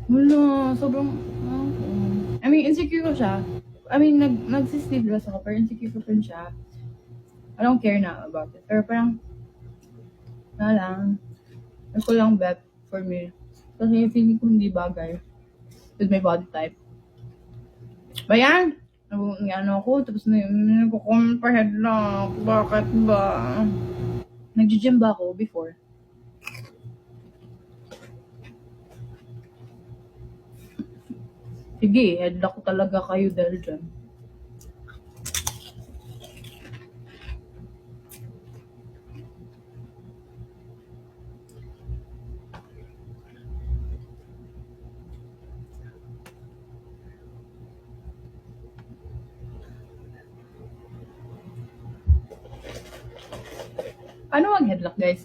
Wala, sobrang, I mean, insecure ko siya. I mean, nagsisleeveless ako, pero insecure ko rin siya. I don't care na about it. Pero parang, wala lang. Ako lang bet for me. Kasi feeling ko hindi bagay with my body type. Ba yan? Ano ako, tapos na yun, nagko-comment pa headlock. Bakit ba? Nag-gym ba ako before? Sige, headlock ko talaga kayo dahil dyan. Ano ang headlock, guys?